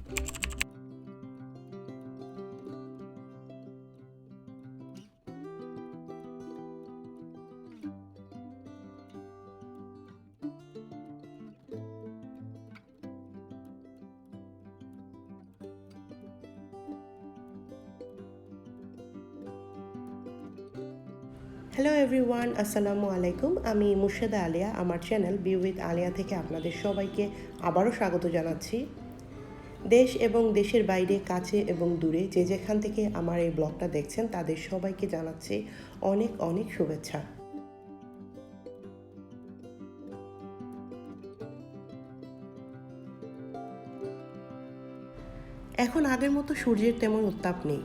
Hello everyone, আসসালামু আলাইকুম। আমি মুর্শেদা আলিয়া। আমার চ্যানেল বি উইথ আলিয়া থেকে আপনাদের সবাইকে আবারও স্বাগত জানাচ্ছি। দেশ এবং দেশের বাইরে, কাছে এবং দূরে যে যেখান থেকে আমার এই ব্লগটা দেখছেন তাদের সবাইকে জানাচ্ছি অনেক অনেক শুভেচ্ছা। এখন আগের মতো সূর্যের তেমন উত্তাপ নেই।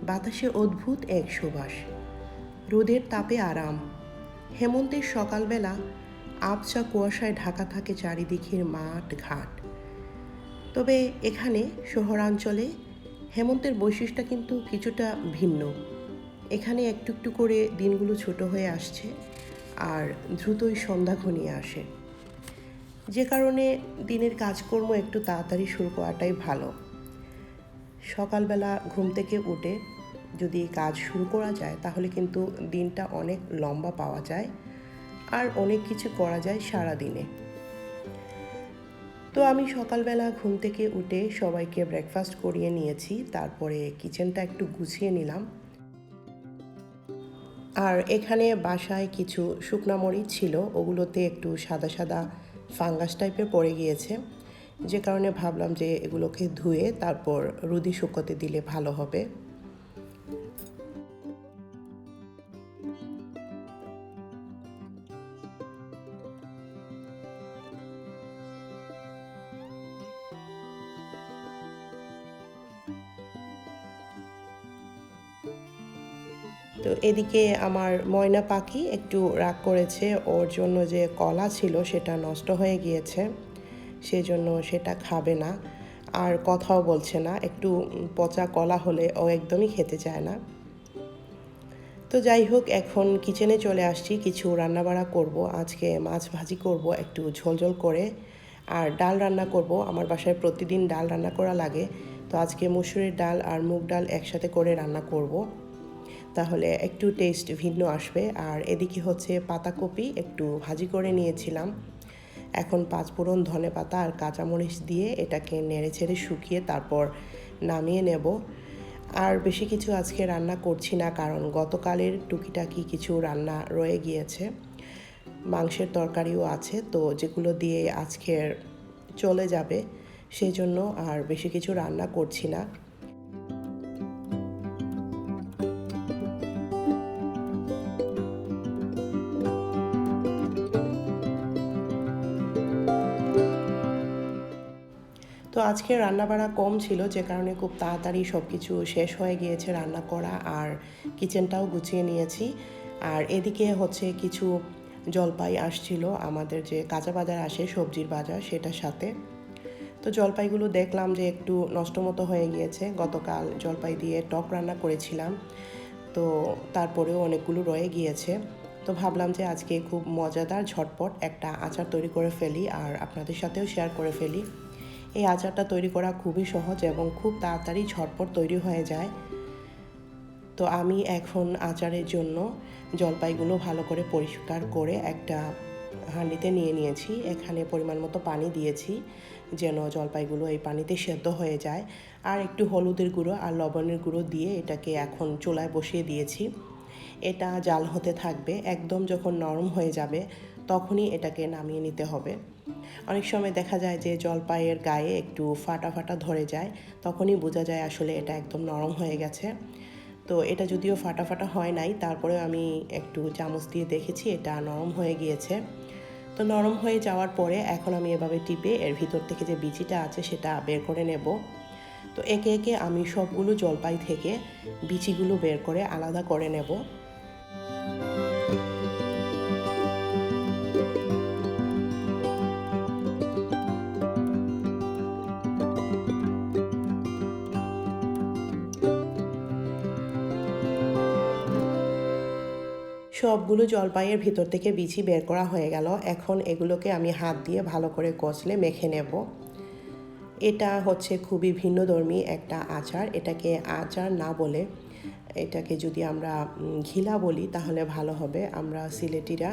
বাতাসে অদ্ভুত এক সুবাস, রোদের তাপে আরাম। হেমন্তের সকালবেলা আবছা কুয়াশায় ঢাকা থাকে চারিদিকের মাঠ ঘাট। তবে এখানে শহরাঞ্চলে হেমন্তের বৈশিষ্ট্য কিন্তু কিছুটা ভিন্ন। এখানে একটু একটু করে দিনগুলো ছোট হয়ে আসছে আর দ্রুতই সন্ধ্যা ঘনিয়ে আসে, যে কারণে দিনের কাজকর্ম একটু তাড়াতাড়ি শুরু করাটাই ভালো। সকালবেলা ঘুম থেকে উঠে যদি কাজ শুরু করা যায় তাহলে কিন্তু দিনটা অনেক লম্বা পাওয়া যায় আর অনেক কিছু করা যায় সারা দিনে। তো আমি সকালবেলা ঘুম থেকে উঠে সবাইকে ব্রেকফাস্ট করিয়ে নিয়েছি, তারপরে কিচেনটা একটু গুছিয়ে নিলাম। আর এখানে বাসায় কিছু শুকনা মরিচ ছিল, ওগুলোতে একটু সাদা সাদা ফাঙ্গাস টাইপের পড়ে গিয়েছে, যে কারণে ভাবলাম যে এগুলোকে ধুয়ে তারপর রোদে শুকোতে দিলে ভালো হবে। তো এদিকে আমার ময়না পাখি একটু রাগ করেছে, ওর জন্য যে কলা ছিল সেটা নষ্ট হয়ে গিয়েছে, সেজন্য সেটা খাবে না আর কথাও বলছে না। একটু পচা কলা হলে ও একদমই খেতে চায় না। তো যাই হোক, এখন কিচেনে চলে আসছি, কিছু রান্নাবাড়া করব। আজকে মাছ ভাজি করব একটু ঝোলঝোল করে, আর ডাল রান্না করব। আমার বাসায় প্রতিদিন ডাল রান্না করা লাগে, তো আজকে মসুরের ডাল আর মুগ ডাল একসাথে করে রান্না করব, তাহলে একটু টেস্ট ভিন্ন আসবে। আর এদিকে হচ্ছে পাতাকপি একটু ভাজি করে নিয়েছিলাম। এখন পাঁচফোড়ন, ধনেপাতা আর কাঁচামরিচ দিয়ে এটাকে নেড়ে ছেড়ে শুকিয়ে তারপর নামিয়ে নেব। আর বেশি কিছু আজকে রান্না করছি না, কারণ গতকালের টুকিটাকি কিছু রান্না রয়ে গিয়েছে। মাংসের তরকারিও আছে, তো যেগুলো দিয়ে আজকের চলে যাবে, সেই জন্য আর বেশি কিছু রান্না করছি না। তো আজকে রান্নাবাড়া কম ছিল, যে কারণে খুব তাড়াতাড়ি সব কিছু শেষ হয়ে গিয়েছে রান্না করা, আর কিচেনটাও গুছিয়ে নিয়েছি। আর এদিকে হচ্ছে কিছু জলপাই আসছিল, আমাদের যে কাঁচা বাজার আসে সবজির বাজার, সেটার সাথে। তো জলপাইগুলো দেখলাম যে একটু নষ্ট মতো হয়ে গিয়েছে। গতকাল জলপাই দিয়ে টক রান্না করেছিলাম, তো তারপরেও অনেকগুলো রয়ে গিয়েছে। তো ভাবলাম যে আজকে খুব মজাদার ঝটপট একটা আচার তৈরি করে ফেলি আর আপনাদের সাথেও শেয়ার করে ফেলি। এই আচারটা তৈরি করা খুবই সহজ এবং খুব তাড়াতাড়ি ঝটপট তৈরি হয়ে যায়। তো আমি এখন আচারের জন্য জলপাইগুলো ভালো করে পরিষ্কার করে একটা হাঁড়িতে নিয়ে নিয়েছি। এখানে পরিমাণ মতো পানি দিয়েছি যেন জলপাইগুলো এই পানিতে সেদ্ধ হয়ে যায়। আর একটু হলুদের গুঁড়ো আর লবণের গুঁড়ো দিয়ে এটাকে এখন চুলায় বসিয়ে দিয়েছি। এটা জাল হতে থাকবে, একদম যখন নরম হয়ে যাবে তখনই এটাকে নামিয়ে নিতে হবে। অনেক সময় দেখা যায় যে জলপাইয়ের গায়ে একটু ফাটা ফাটা ধরে যায়, তখনই বোঝা যায় আসলে এটা একদম নরম হয়ে গেছে। তো এটা যদিও ফাটা ফাটা হয় নাই, তারপরেও আমি একটু চামচ দিয়ে দেখেছি এটা নরম হয়ে গিয়েছে। তো নরম হয়ে যাওয়ার পরে এখন আমি এভাবে টিপে এর ভিতর থেকে যে বিচিটা আছে সেটা বের করে নেব। তো একে একে আমি সবগুলো জলপাই থেকে বিচিগুলো বের করে আলাদা করে নেব। সবগুলো জলপাইয়ের ভিতর থেকে বিচি বের করা হয়ে গেল। এখন এগুলোকে আমি হাত দিয়ে ভালো করে কষলে মেখে নেব। এটা হচ্ছে খুবই ভিন্নধর্মী একটা আচার। এটাকে আচার না বলে এটাকে যদি আমরা ঘিলা বলি তাহলে ভালো হবে। আমরা সিলেটিরা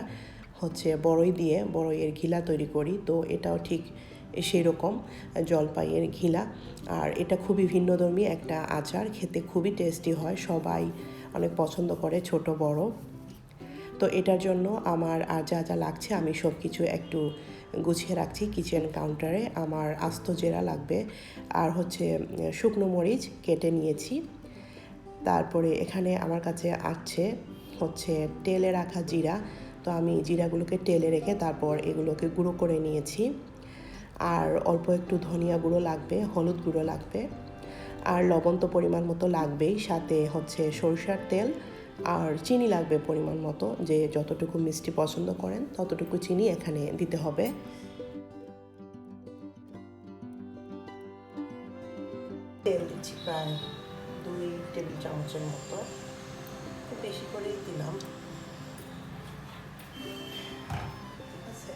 হচ্ছে বড়ইয়ের ঘিলা তৈরি করি, তো এটাও ঠিক সেই রকম জলপাইয়ের ঘিলা। আর এটা খুবই ভিন্নধর্মী একটা আচার, খেতে খুবই টেস্টি হয়, সবাই অনেক পছন্দ করে, ছোট বড়। তো এটার জন্য আমার আর যা যা লাগছে আমি সব কিছু একটু গুছিয়ে রাখছি কিচেন কাউন্টারে। আমার আস্ত জিরা লাগবে, আর হচ্ছে শুকনো মরিচ কেটে নিয়েছি। তারপরে এখানে আমার কাছে আছে হচ্ছে তেলে রাখা জিরা, তো আমি জিরাগুলোকে তেলে রেখে তারপর এগুলোকে গুঁড়ো করে নিয়েছি। আর অল্প একটু ধনিয়া গুঁড়ো লাগবে, হলুদ গুঁড়ো লাগবে, আর লবণ তো পরিমাণ মতো লাগবেই। সাথে হচ্ছে সরিষার তেল আর চিনি লাগবে পরিমাণ মতো, যে যতটুকু মিষ্টি পছন্দ করেন ততটুকু চিনি এখানে দিতে হবে। তেল দিচ্ছি প্রায় 2 টেবিল চামচের মতো, খুব বেশি করেই দিলাম। ঠিক আছে,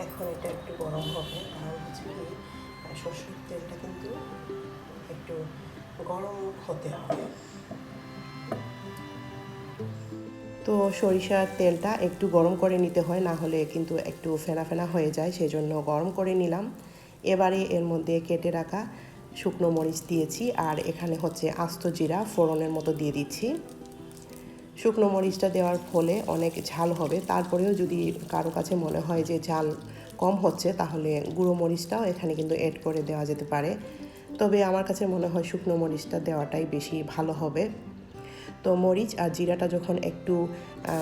এখন এটা একটু গরম হবে, কারণ হচ্ছে কি সরষের তেলটা কিন্তু একটু গরম হতে হবে। তো সরিষার তেলটা একটু গরম করে নিতে হয়, না হলে কিন্তু একটু ফেনা ফেনা হয়ে যায়, সেই জন্য গরম করে নিলাম। এবারে এর মধ্যে কেটে রাখা শুকনো মরিচ দিয়েছি, আর এখানে হচ্ছে আস্ত জিরা ফোড়নের মতো দিয়ে দিচ্ছি। শুকনো মরিচটা দেওয়ার ফলে অনেক ঝাল হবে, তারপরেও যদি কারো কাছে মনে হয় যে ঝাল কম হচ্ছে তাহলে গুঁড়ো মরিচটাও এখানে কিন্তু অ্যাড করে দেওয়া যেতে পারে, তবে আমার কাছে মনে হয় শুকনো মরিচটা দেওয়াটাই বেশি ভালো হবে। তো মরিচ আর জিরাটা যখন একটু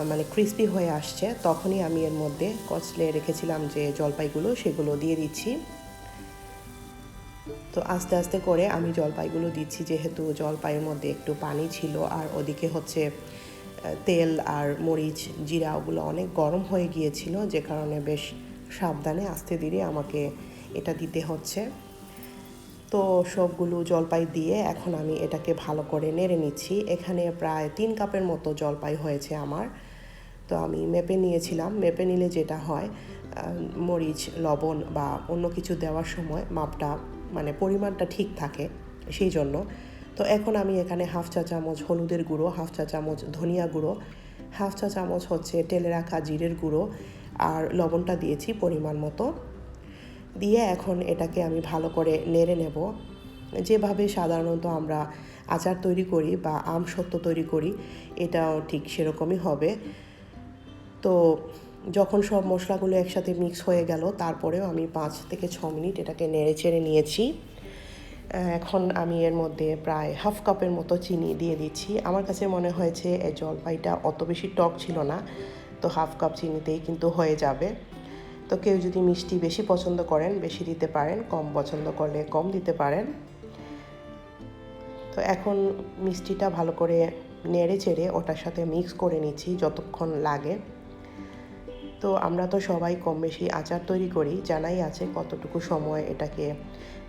মানে ক্রিস্পি হয়ে আসছে, তখনই আমি এর মধ্যে কচলে রেখেছিলাম যে জলপাইগুলো, সেগুলো দিয়ে দিচ্ছি। তো আস্তে আস্তে করে আমি জলপাইগুলো দিচ্ছি, যেহেতু জলপাইয়ের মধ্যে একটু পানি ছিল, আর ওদিকে হচ্ছে তেল আর মরিচ জিরা ওগুলো অনেক গরম হয়ে গিয়েছিল, যে কারণে বেশ সাবধানে আস্তে ধীরে আমাকে এটা দিতে হচ্ছে। তো সবগুলো জলপাই দিয়ে এখন আমি এটাকে ভালো করে নেড়ে নিচ্ছি। এখানে প্রায় 3 কাপের মতো জলপাই হয়েছে আমার। তো আমি মেপে নিয়েছিলাম, মেপে নিলে যেটা হয় মরিচ লবণ বা অন্য কিছু দেওয়ার সময় মাপটা মানে পরিমাণটা ঠিক থাকে, সেই জন্য। তো এখন আমি এখানে 1/2 চা চামচ হলুদের গুঁড়ো, 1/2 চা চামচ ধনিয়া গুঁড়ো, 1/2 চা চামচ হচ্ছে তেলে রাখা জিরের গুঁড়ো আর লবণটা দিয়েছি পরিমাণ মতো। দিয়ে এখন এটাকে আমি ভালো করে নেড়ে নেব। যেভাবে সাধারণত আমরা আচার তৈরি করি বা আমসত্ত্ব তৈরি করি, এটাও ঠিক সেরকমই হবে। তো যখন সব মশলাগুলো একসাথে মিক্স হয়ে গেল, তারপরেও আমি 5 থেকে 6 মিনিট এটাকে নেড়ে চেড়ে নিয়েছি। এখন আমি এর মধ্যে প্রায় 1/2 কাপের মতো চিনি দিয়ে দিচ্ছি। আমার কাছে মনে হয়েছে এই জলপাইটা অত বেশি টক ছিল না, তো 1/2 কাপ চিনিতেই কিন্তু হয়ে যাবে। তো কেউ যদি মিষ্টি বেশি পছন্দ করেন বেশি দিতে পারেন, কম পছন্দ করলে কম দিতে পারেন। তো এখন মিষ্টিটা ভালো করে নেড়ে চেড়ে ওটার সাথে মিক্স করে নিচ্ছি যতক্ষণ লাগে। তো আমরা তো সবাই কম বেশি আচার তৈরি করি, জানাই আছে কতটুকু সময় এটাকে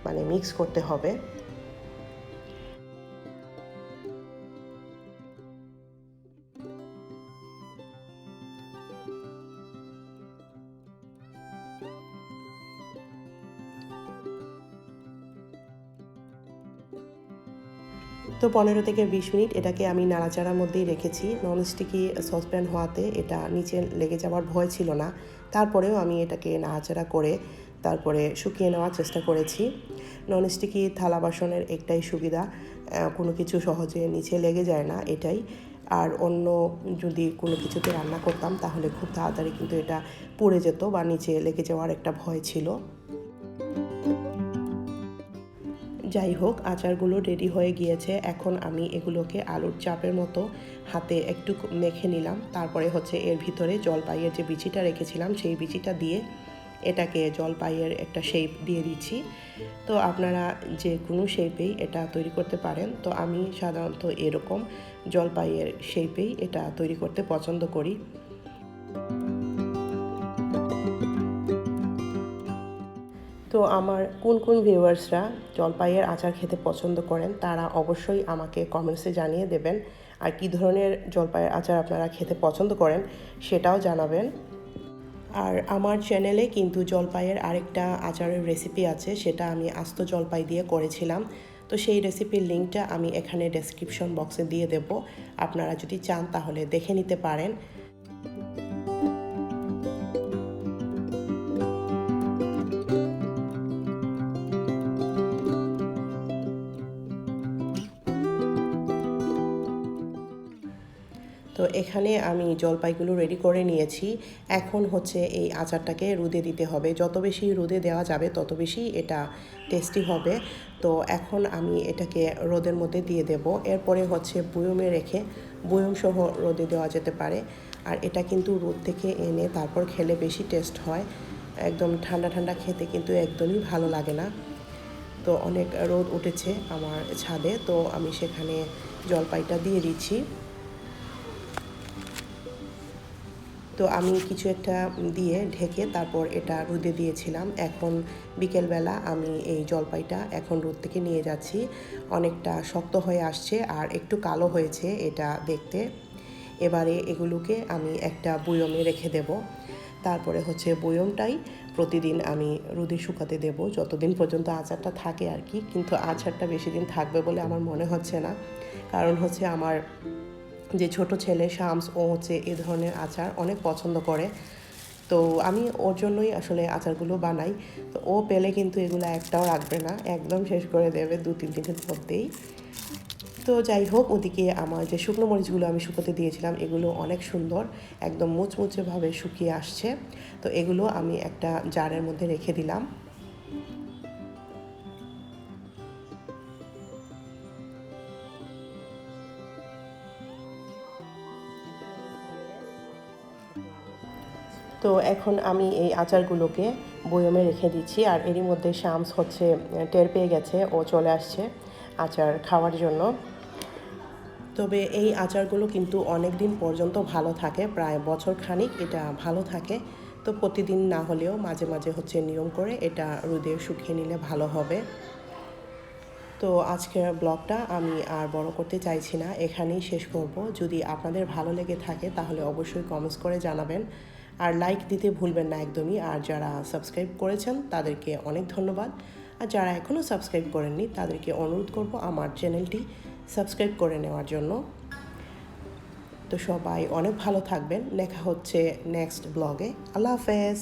মানে মিক্স করতে হবে। তো 15 থেকে 20 মিনিট এটাকে আমি নাড়াচাড়ার মধ্যেই রেখেছি। ননস্টিকি সসপ্যান হওয়াতে এটা নিচে লেগে যাওয়ার ভয় ছিল না, তারপরেও আমি এটাকে নাড়াচাড়া করে তারপরে শুকিয়ে নেওয়ার চেষ্টা করেছি। ননস্টিকি থালা বাসনের একটাই সুবিধা, কোনো কিছু সহজে নিচে লেগে যায় না, এটাই। আর অন্য যদি কোনো কিছুতে রান্না করতাম তাহলে খুব তাড়াতাড়ি কিন্তু এটা পুড়ে যেত বা নিচে লেগে যাওয়ার একটা ভয় ছিল। যাই হোক, আচারগুলো রেডি হয়ে গিয়েছে। এখন আমি এগুলোকে আলুর চাপের মতো হাতে একটু মেখে নিলাম। তারপরে হচ্ছে এর ভিতরে জলপাইয়ের যে বিচিটা রেখেছিলাম সেই বিচিটা দিয়ে এটাকে জলপাইয়ের একটা শেপ দিয়ে দিচ্ছি। তো আপনারা যে কোনো শেপেই এটা তৈরি করতে পারেন। তো আমি সাধারণত এরকম জলপাইয়ের শেপেই এটা তৈরি করতে পছন্দ করি। তো আমার কোন কোন ভিউয়ার্সরা জলপাইয়ের আচার খেতে পছন্দ করেন তারা অবশ্যই আমাকে কমেন্টসে জানিয়ে দেবেন, আর কী ধরনের জলপাইয়ের আচার আপনারা খেতে পছন্দ করেন সেটাও জানাবেন। আর আমার চ্যানেলে কিন্তু জলপাইয়ের আরেকটা আচারের রেসিপি আছে, সেটা আমি আস্ত জলপাই দিয়ে করেছিলাম। তো সেই রেসিপির লিঙ্কটা আমি এখানে ডেসক্রিপশন বক্সে দিয়ে দেব, আপনারা যদি চান তাহলে দেখে নিতে পারেন। তো এখানে আমি জলপাইগুলো রেডি করে নিয়েছি। এখন হচ্ছে এই আচারটাকে রোদে দিতে হবে, যত বেশি রোদে দেওয়া যাবে তত বেশি এটা টেস্টি হবে। তো এখন আমি এটাকে রোদের মধ্যে দিয়ে দেব। এরপরে হচ্ছে বয়মে রেখে বয়মসহ রোদে দেওয়া যেতে পারে। আর এটা কিন্তু রোদ থেকে এনে তারপর খেলে বেশি টেস্ট হয়, একদম ঠান্ডা ঠান্ডা খেতে কিন্তু একদমই ভালো লাগে না। তো অনেক রোদ উঠেছে আমার ছাদে, তো আমি সেখানে জলপাইটা দিয়ে দিচ্ছি। তো আমি কিছু একটা দিয়ে ঢেকে তারপর এটা রোদে দিয়েছিলাম। এখন বিকেলবেলা আমি এই জলপাইটা এখন রোদ থেকে নিয়ে যাচ্ছি। অনেকটা শক্ত হয়ে আসছে আর একটু কালো হয়েছে এটা দেখতে। এবারে এগুলোকে আমি একটা বয়মে রেখে দেব। তারপরে হচ্ছে বয়মটাই প্রতিদিন আমি রোদে শুকাতে দেব, যতদিন পর্যন্ত আচারটা থাকে আর কি। কিন্তু আচারটা বেশি দিন থাকবে বলে আমার মনে হচ্ছে না, কারণ হচ্ছে আমার যে ছোট ছেলে শামস, ও হচ্ছে এ ধরনের আচার অনেক পছন্দ করে। তো আমি ওর জন্যই আসলে আচারগুলো বানাই। তো ও পেলে কিন্তু এগুলো একটাও রাখবে না, একদম শেষ করে দেবে 2-3 দিনের মধ্যেই। তো যাই হোক, ওদিকে আমার যে শুকনো মরিচগুলো আমি শুকোতে দিয়েছিলাম এগুলো অনেক সুন্দর, একদম মুচমুচেভাবে শুকিয়ে আসছে। তো এগুলো আমি একটা জারের মধ্যে রেখে দিলাম। তো এখন আমি এই আচারগুলোকে বয়মে রেখে দিচ্ছি। আর এরই মধ্যে শামস হচ্ছে টের পেয়ে গেছে, ও চলে আসছে আচার খাওয়ার জন্য। তবে এই আচারগুলো কিন্তু অনেক দিন পর্যন্ত ভালো থাকে, প্রায় বছর খানিক এটা ভালো থাকে। তো প্রতিদিন না হলেও মাঝে মাঝে হচ্ছে নিয়ম করে এটা রোদে শুকিয়ে নিলে ভালো হবে। তো আজকের ব্লগটা আমি আর বড় করতে চাইছি না, এখানেই শেষ করব। যদি আপনাদের ভালো লেগে থাকে তাহলে অবশ্যই কমেন্টস করে জানাবেন, আর লাইক দিতে ভুলবেন না একদমই। আর যারা সাবস্ক্রাইব করেছেন তাদেরকে অনেক ধন্যবাদ, আর যারা এখনও সাবস্ক্রাইব করেননি তাদেরকে অনুরোধ করব আমার চ্যানেলটি সাবস্ক্রাইব করে নেওয়ার জন্য। তো সবাই অনেক ভালো থাকবেন, দেখা হচ্ছে নেক্সট ব্লগে। আল্লাহ হাফেজ।